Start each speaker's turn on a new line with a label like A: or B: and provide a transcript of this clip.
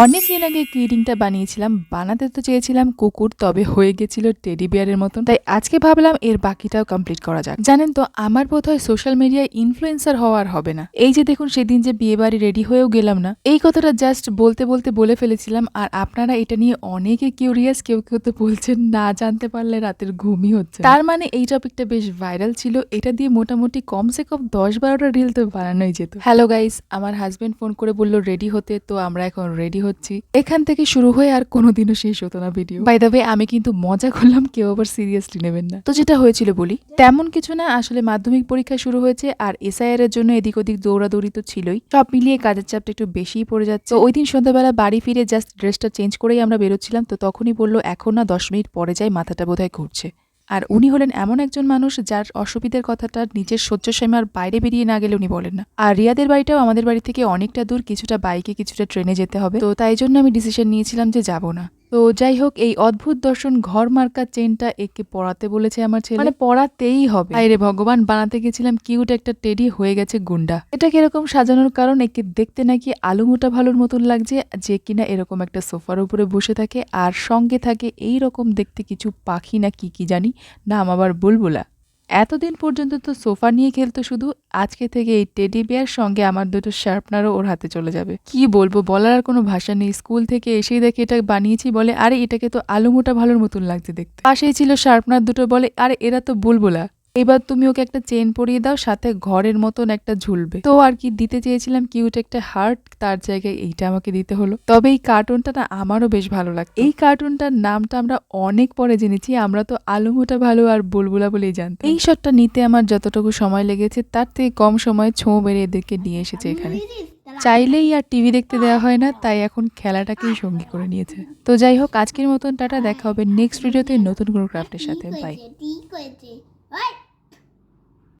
A: অনেকদিন আগে কিডিংটা বানিয়েছিলাম, বানাতে তো চেয়েছিলাম কুকুর, তবে হয়ে গেছিল টেডি বিয়ারের মতন। তাই আজকে ভাবলাম এর বাকিটাও কমপ্লিট করা যাক। জানেন তো, আমার বোধহয় সোশ্যাল মিডিয়ায় ইনফ্লুয়েন্সার হওয়ার হবে না। এই যে দেখুন, সেদিন যে বিয়ে বাড়ি রেডি হয়েও গেলাম না, এই কথাটা জাস্ট বলতে বলতে বলে ফেলেছিলাম। আর আপনারা এটা নিয়ে অনেকে কিউরিয়াস, কেউ কেউ তো বলছেন না জানতে পারলে রাতের ঘুমই হচ্ছে। তার মানে এই টপিকটা বেশ ভাইরাল ছিল। এটা দিয়ে মোটামুটি কমসে কম 10-12টা রিল তো বানানোই যেত। হ্যালো গাইস, আমার হাজবেন্ড ফোন করে বললো রেডি হতে, তো আমরা এখন রেডি হচ্ছি। এখান থেকে শুরু হয়ে আর কোনোদিনও শেষ হতো না ভিডিও। বাই দ্য ওয়ে, আমি কিন্তু মজা করলাম, কেউ আবার সিরিয়াসলি নেবেন না। তো যেটা হয়েছিল বলি, তেমন কিছু না। আসলে মাধ্যমিক পরীক্ষা শুরু হয়েছে আর এসআইআর এর জন্য এদিক ওদিক দৌড়াদৌড়ি তো ছিলই। সব মিলিয়ে কাজের চাপটা একটু বেশিই পড়ে যাচ্ছে। তো ওই দিন সন্ধ্যাবেলা বাড়ি ফিরে জাস্ট ড্রেসটা চেঞ্জ করেই আমরা বেরোচ্ছিলাম। তো তখনই বললো এখন না 10 মিনিট পরে যাই, মাথাটা বোধহয় ঘুরছে। আর উনি হলেন এমন একজন মানুষ যার অসুবিধার কথাটা নিজের সহ্য সীমার বাইরে বেরিয়ে না গেলে উনি বলেন না। আর রিয়াদের বাড়িটাও আমাদের বাড়ি থেকে অনেকটা দূর, কিছুটা বাইকে কিছুটা ট্রেনে যেতে হবে। তো তাই জন্য আমি ডিসিশন নিয়েছিলাম যে যাব না। তো যাই হোক, এই অদ্ভুত দর্শন ঘর মার্কা চেনটা একে পড়াতে বলেছে আমার ছেলে, মানে পড়াতেই হবে। আরে ভগবান, বানাতে গেছিলাম কিউট একটা টেডি, হয়ে গেছে গুন্ডা। এটা কিরকম সাজানোর কারণ, একে দেখতে নাকি আলুমোটা ভালোর মতন লাগছে, যে কিনা এরকম একটা সোফার উপরে বসে থাকে আর সঙ্গে থাকে এই রকম দেখতে কিছু পাখি না কি জানি, নাম আবার বুলবুলা। এতদিন পর্যন্ত তো সোফা নিয়ে খেলতো শুধু, আজকে থেকে এই টেডি বিয়ার সঙ্গে আমার দুটো শার্পনারও ওর হাতে চলে যাবে। কি বলবো, বলার আর কোনো ভাষা নেই। স্কুল থেকে এসেই দেখে এটা বানিয়েছি, বলে আরে এটাকে তো আলুমোটা ভালোর মতন লাগছে দেখতে। পাশেই ছিল শার্পনার দুটো, বলে আরে এরা তো বুলবুলা। এবার তুমি ওকে একটা চেন পরিয়ে দাও, সাথে ঘরের মতন একটা ঝুলবে। তো আর কি দিতে চেয়েছিলাম কিউট একটা হার্ট, তার জায়গায় এইটা আমাকে দিতে হলো। তবে এই কার্টুনটা না আমারও বেশ ভালো লাগে। এই কার্টুনটার নামটা আমরা অনেক পরে জেনেছি, আমরা তো আলুমোটা ভালো আর বুলবুলা বলেই জানতাম। এই শটটা নিতে আমার যতটুকু সময় লেগেছে তার থেকে কম সময়ে ছোঁ বেড়ে এদেরকে নিয়ে এসেছে এখানে। চাইলেই আর টিভি দেখতে দেওয়া হয় না, তাই এখন খেলাটাকেই সঙ্গী করে নিয়েছে। তো যাই হোক, আজকের মতন টাটা, দেখা হবে নেক্সট ভিডিওতে নতুন কোনো ক্রাফটের সাথে। বাই।